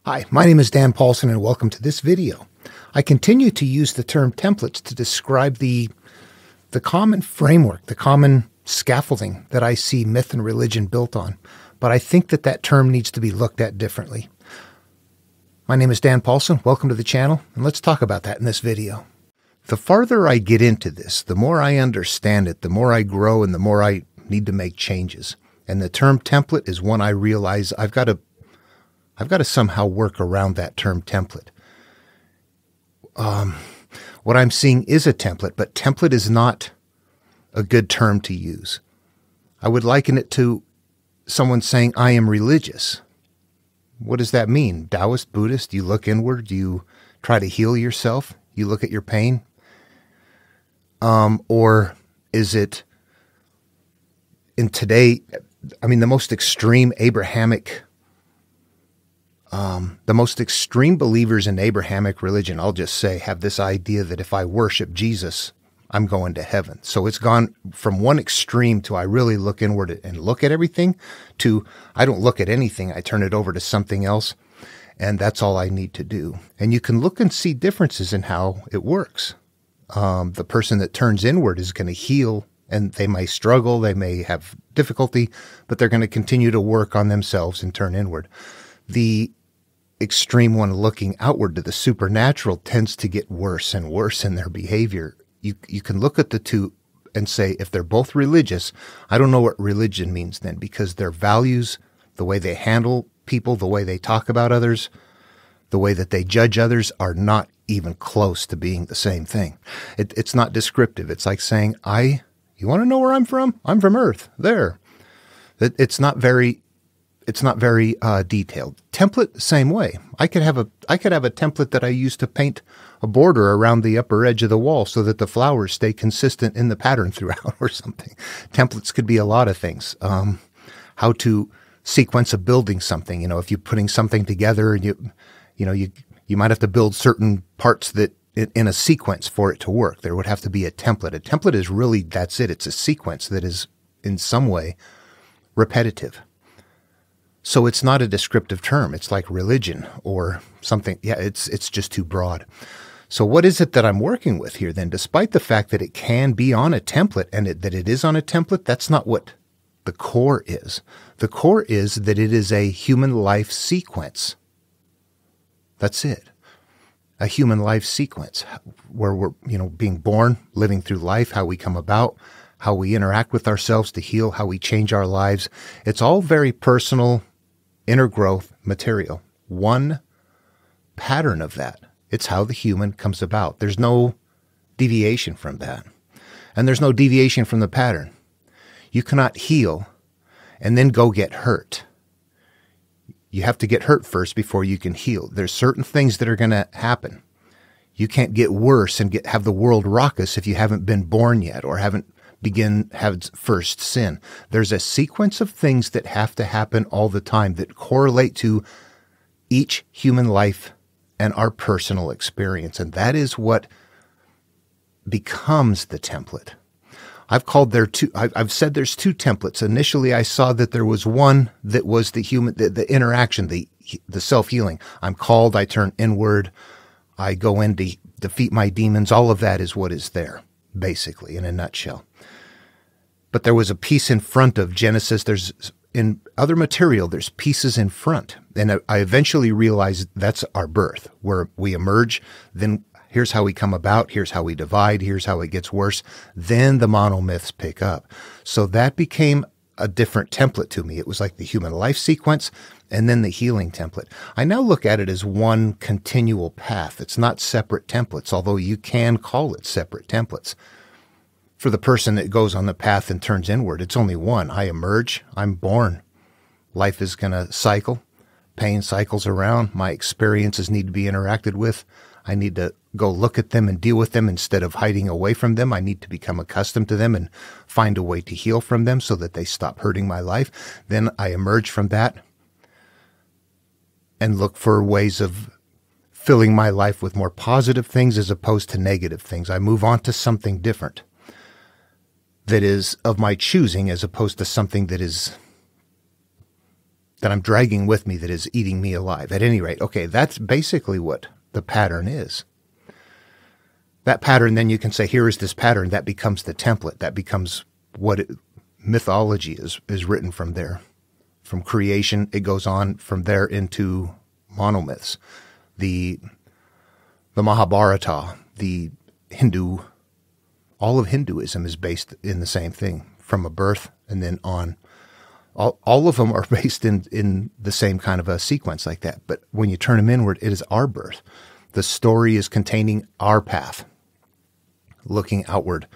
Hi, my name is Dan Paulson and welcome to this video. I continue to use the term templates to describe the common framework, the common scaffolding that I see myth and religion built on, but I think that term needs to be looked at differently. My name is Dan Paulson, welcome to the channel, and let's talk about that in this video. The farther I get into this, the more I understand it, the more I grow and the more I need to make changes. And the term template is one I realize I've got to somehow work around that term template. What I'm seeing is a template, but template is not a good term to use. I would liken it to someone saying, I am religious. What does that mean? Taoist, Buddhist? You look inward? You try to heal yourself? You look at your pain? Or is it in today, the most extreme Abrahamic the most extreme believers in Abrahamic religion, I'll just say, have this idea that if I worship Jesus, I'm going to heaven. So it's gone from one extreme to I really look inward and look at everything to I don't look at anything. I turn it over to something else, and that's all I need to do. And you can look and see differences in how it works. The person that turns inward is going to heal, and they may struggle, they may have difficulty, but they're going to continue to work on themselves and turn inward. The extreme one looking outward to the supernatural tends to get worse and worse in their behavior. You can look at the two and say, if they're both religious, I don't know what religion means then, because their values, the way they handle people, the way they talk about others, the way that they judge others are not even close to being the same thing. It's not descriptive. It's like saying, you want to know where I'm from? I'm from Earth. There. It's not very detailed. Template, same way. I could have a template that I use to paint a border around the upper edge of the wall so that the flowers stay consistent in the pattern throughout or something. Templates could be a lot of things. How to sequence a building something. If you're putting something together and you might have to build certain parts that in a sequence for it to work. There would have to be a template. A template is really, that's it. It's a sequence that is in some way repetitive. So it's not a descriptive term. It's like religion or something. Yeah, it's just too broad. So what is it that I'm working with here then? Despite the fact that it can be on a template and that it is on a template, that's not what the core is. The core is that it is a human life sequence. That's it. A human life sequence where we're, being born, living through life, how we come about, how we interact with ourselves to heal, how we change our lives. It's all very personal, inner growth material. One pattern of that. It's how the human comes about. There's no deviation from that. And there's no deviation from the pattern. You cannot heal and then go get hurt. You have to get hurt first before you can heal. There's certain things that are going to happen. You can't get worse and have the world raucous if you haven't been born yet or haven't have first sin. There's a sequence of things that have to happen all the time that correlate to each human life and our personal experience. And that is what becomes the template. I've said there's two templates. Initially, I saw that there was one that was the interaction, the self-healing. I'm called, I turn inward, I go in to defeat my demons. All of that is what is there, basically, in a nutshell. But there was a piece in front of Genesis. In other material, there's pieces in front. And I eventually realized that's our birth, where we emerge. Then here's how we come about. Here's how we divide. Here's how it gets worse. Then the monomyths pick up. So that became a different template to me. It was like the human life sequence and then the healing template. I now look at it as one continual path. It's not separate templates, although you can call it separate templates. For the person that goes on the path and turns inward, it's only one. I emerge, I'm born. Life is going to cycle. Pain cycles around. My experiences need to be interacted with. I need to go look at them and deal with them instead of hiding away from them. I need to become accustomed to them and find a way to heal from them so that they stop hurting my life. Then I emerge from that and look for ways of filling my life with more positive things as opposed to negative things. I move on to something different that is of my choosing as opposed to something that that I'm dragging with me that is eating me alive. At any rate, okay, that's basically what the pattern is. That pattern, then you can say, here is this pattern. That becomes the template. That becomes what mythology is written from there. From creation, it goes on from there into monomyths. The Mahabharata, the Hindu, all of Hinduism is based in the same thing, from a birth and then on. All of them are based in the same kind of a sequence like that. But when you turn them inward, it is our birth. The story is containing our path, looking outward.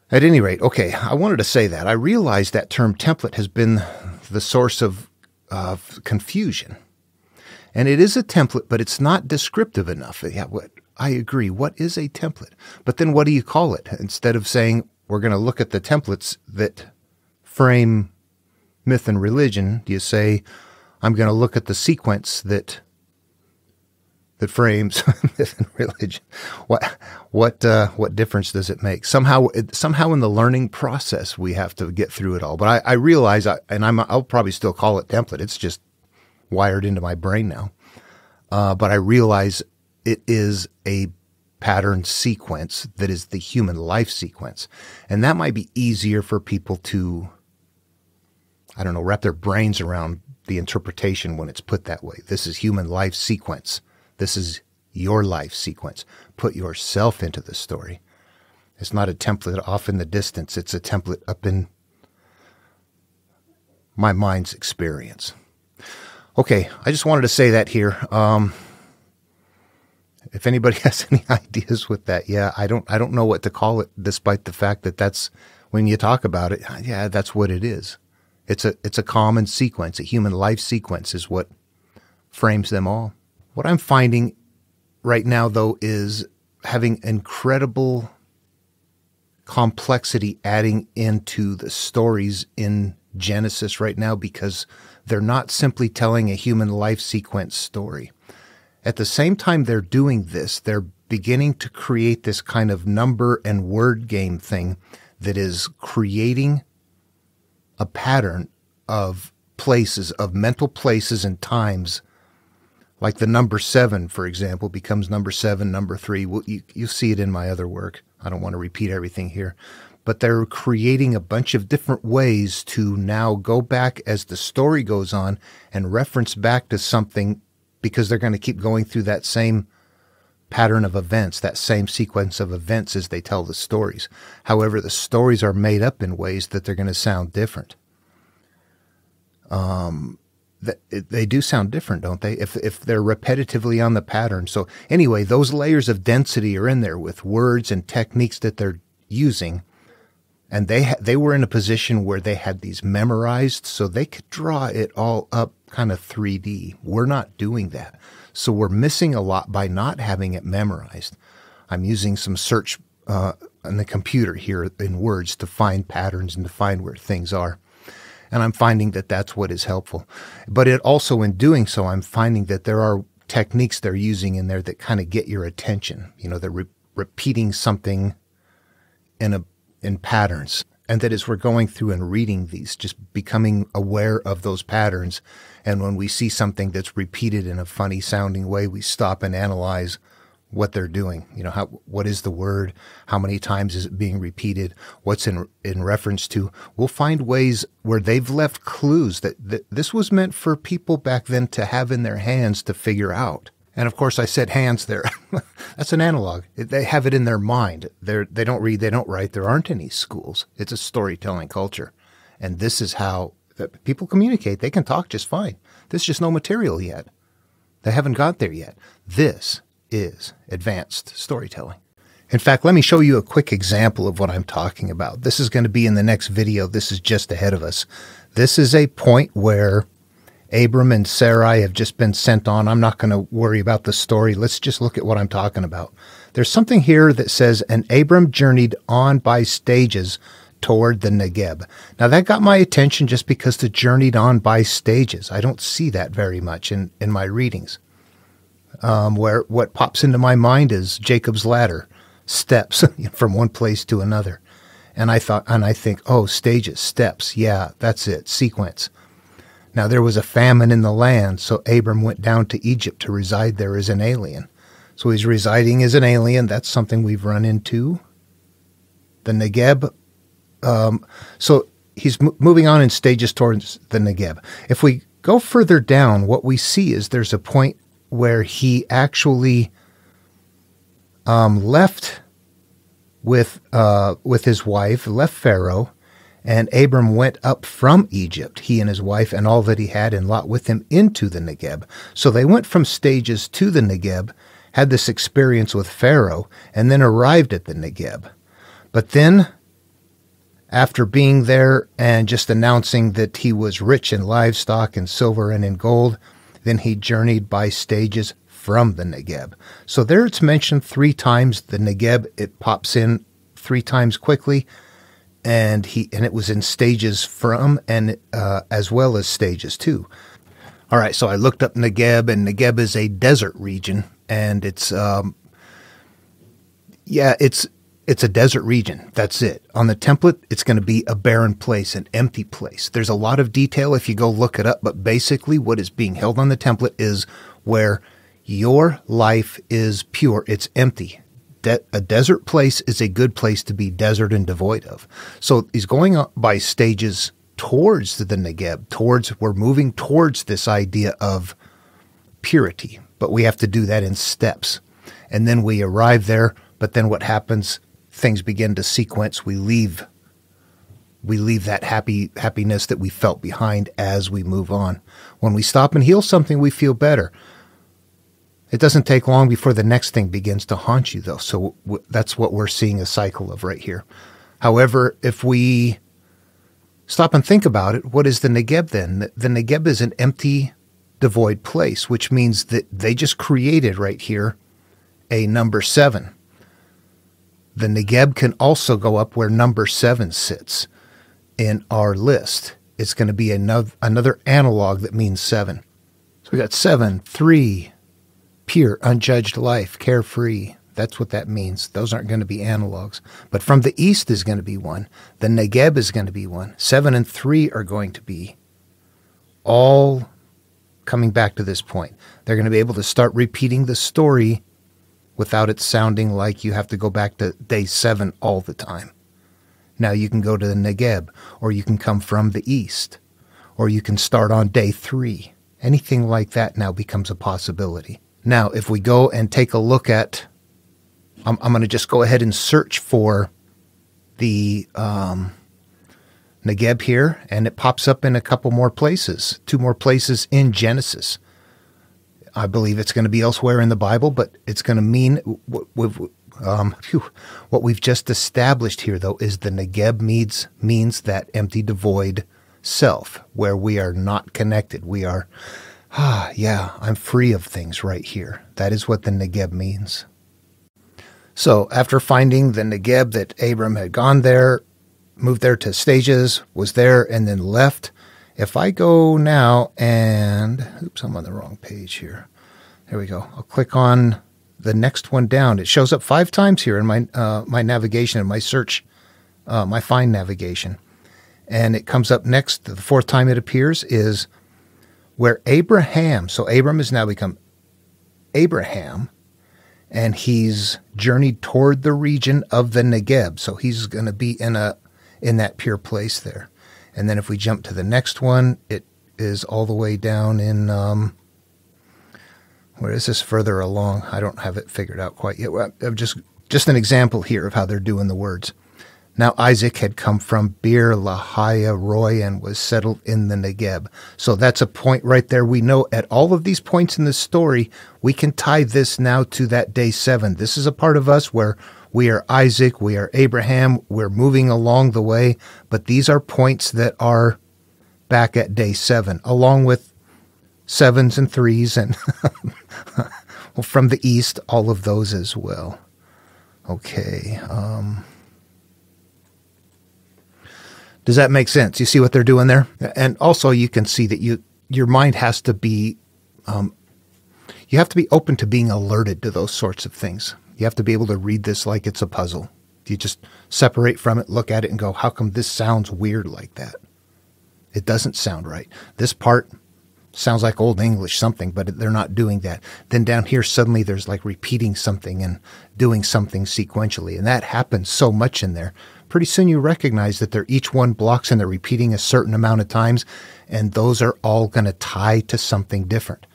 At any rate, okay, I wanted to say that. I realize that term template has been the source of confusion. And it is a template, but it's not descriptive enough. Yeah, I agree. What is a template? But then what do you call it? Instead of saying we're going to look at the templates that frame myth and religion, do you say I'm going to look at the sequence that frames myth and religion? What difference does it make? Somehow in the learning process we have to get through it all. But I realize, I'll probably still call it template. It's just wired into my brain now. But I realize it is a pattern sequence that is the human life sequence. And that might be easier for people to, I don't know, wrap their brains around the interpretation when it's put that way. This is human life sequence. This is your life sequence. Put yourself into the story. It's not a template off in the distance. It's a template up in my mind's experience. Okay, I just wanted to say that here. If anybody has any ideas with that, yeah, I don't know what to call it, despite the fact that that's, when you talk about it, yeah, that's what it is. It's a common sequence. A human life sequence is what frames them all. What I'm finding right now, though, is having incredible complexity adding into the stories in Genesis right now, because they're not simply telling a human life sequence story. At the same time they're doing this, they're beginning to create this kind of number and word game thing that is creating a pattern of places, of mental places and times. Like the number 7, for example, becomes number 7, number 3. Well, you see it in my other work. I don't want to repeat everything here. But they're creating a bunch of different ways to now go back as the story goes on and reference back to something, because they're going to keep going through that same pattern of events, that same sequence of events as they tell the stories. However, the stories are made up in ways that they're going to sound different. They do sound different, don't they? If they're repetitively on the pattern. So anyway, those layers of density are in there with words and techniques that they're using. And they were in a position where they had these memorized, so they could draw it all up kind of 3D. We're not doing that. So we're missing a lot by not having it memorized. I'm using some search on the computer here in words to find patterns and to find where things are. And I'm finding that that's what is helpful. But it also, in doing so, I'm finding that there are techniques they're using in there that kind of get your attention. You know, they're repeating something in patterns. And that as we're going through and reading these, just becoming aware of those patterns. And when we see something that's repeated in a funny sounding way, we stop and analyze what they're doing. You know, what is the word? How many times is it being repeated? What's in reference to? We'll find ways where they've left clues that this was meant for people back then to have in their hands to figure out. And of course, I said hands there. That's an analog. They have it in their mind. They don't read, they don't write. There aren't any schools. It's a storytelling culture. And this is how people communicate. They can talk just fine. There's just no material yet. They haven't got there yet. This is advanced storytelling. In fact, let me show you a quick example of what I'm talking about. This is going to be in the next video. This is just ahead of us. This is a point where Abram and Sarai have just been sent on. I'm not going to worry about the story. Let's just look at what I'm talking about. There's something here that says, and Abram journeyed on by stages toward the Negeb. Now that got my attention just because the journeyed on by stages. I don't see that very much in my readings. Where what pops into my mind is Jacob's ladder, steps from one place to another. And I think, oh, stages, steps. Yeah, that's it. Sequence. Now there was a famine in the land, so Abram went down to Egypt to reside there as an alien. So he's residing as an alien. That's something we've run into. The Negeb. So he's moving on in stages towards the Negeb. If we go further down, what we see is there's a point where he actually left with his wife, left Pharaoh, and Abram went up from Egypt, he and his wife and all that he had, and Lot with him, into the Negeb. So they went from stages to the Negeb, had this experience with Pharaoh, and then arrived at the Negeb. But then, after being there and just announcing that he was rich in livestock and silver and in gold, then he journeyed by stages from the Negeb. So there it's mentioned 3 times, the Negeb. It pops in 3 times quickly. And it was in stages from and as well as stages too. All right, so I looked up Negeb, and Negeb is a desert region, and it's a desert region. That's it. On the template, it's going to be a barren place, an empty place. There's a lot of detail if you go look it up, but basically what is being held on the template is where your life is pure. It's empty. A desert place is a good place to be desert and devoid of. So he's going up by stages towards the Negeb, we're moving towards this idea of purity, but we have to do that in steps. And then we arrive there, but then what happens? Things begin to sequence. We leave that happiness that we felt behind as we move on. When we stop and heal something, we feel better. It doesn't take long before the next thing begins to haunt you, though. So that's what we're seeing a cycle of right here. However, if we stop and think about it, what is the Negeb then? The Negeb is an empty, devoid place, which means that they just created right here a number 7. The Negeb can also go up where number 7 sits in our list. It's going to be another analog that means 7. So we got 7, 3, pure, unjudged life, carefree. That's what that means. Those aren't going to be analogs. But from the east is going to be 1. The Negeb is going to be 1. 7 and 3 are going to be all coming back to this point. They're going to be able to start repeating the story without it sounding like you have to go back to day 7 all the time. Now you can go to the Negeb, or you can come from the east, or you can start on day 3. Anything like that now becomes a possibility. Now, if we go and take a look at, I'm going to just go ahead and search for the Negeb here, and it pops up in a couple more places, 2 more places in Genesis. I believe it's going to be elsewhere in the Bible, but it's going to mean what we've just established here, though, is the Negeb means that empty, devoid self, where we are not connected. We are... I'm free of things right here. That is what the Negeb means. So after finding the Negeb, that Abram had gone there, moved there to stages, was there, and then left. If I go now and... Oops, I'm on the wrong page here. There we go. I'll click on the next one down. It shows up 5 times here in my navigation, in my search, my find navigation. And it comes up next. The 4th time it appears is... where Abraham, so Abram has now become Abraham, and he's journeyed toward the region of the Negeb. So he's going to be in that pure place there. And then if we jump to the next one, it is all the way down in, where is this further along? I don't have it figured out quite yet. Well, just an example here of how they're doing the words. Now Isaac had come from Beer Lahai Roi and was settled in the Negeb. So that's a point right there. We know at all of these points in the story, we can tie this now to that day 7. This is a part of us where we are Isaac, we are Abraham, we're moving along the way, but these are points that are back at day 7, along with 7s and 3s and well, from the east, all of those as well. Okay, does that make sense? You see what they're doing there? And also you can see that your mind has to be, you have to be open to being alerted to those sorts of things. You have to be able to read this like it's a puzzle. You just separate from it, look at it and go, how come this sounds weird like that? It doesn't sound right. This part sounds like Old English something, but they're not doing that. Then down here, suddenly there's like repeating something and doing something sequentially. And that happens so much in there. Pretty soon you recognize that they're each one blocks and they're repeating a certain amount of times. And those are all going to tie to something different.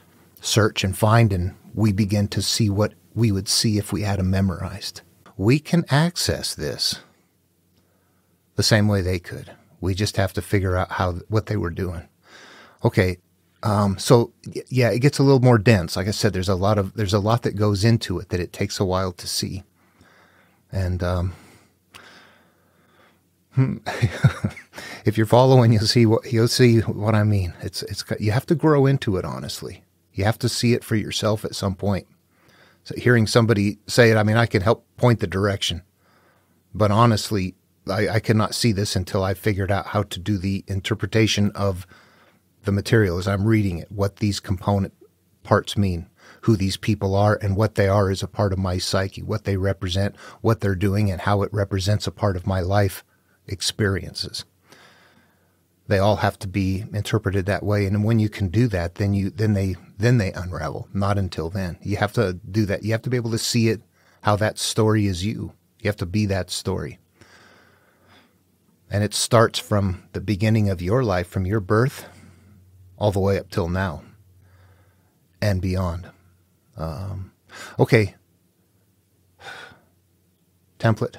Search and find, and we begin to see what we would see if we had them memorized. We can access this the same way they could. We just have to figure out what they were doing. Okay. So yeah, it gets a little more dense. Like I said, there's a lot that goes into it that it takes a while to see. And, if you're following, you'll see what I mean. You have to grow into it, honestly. You have to see it for yourself at some point. So hearing somebody say it, I mean, I can help point the direction, but honestly, I cannot see this until I figured out how to do the interpretation of the material as I'm reading it, what these component parts mean, who these people are, and what they are as a part of my psyche, what they represent, what they're doing, and how it represents a part of my life experiences. They all have to be interpreted that way, and when you can do that, then they unravel. Not until then. You have to do that. You have to be able to see it, how that story is you. You have to be that story. And it starts from the beginning of your life, from your birth, all the way up till now and beyond. Okay. Template.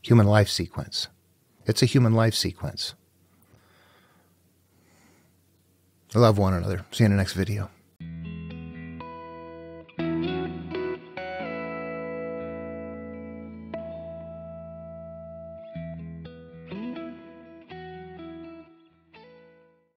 Human life sequence. It's a human life sequence. Love one another. See you in the next video.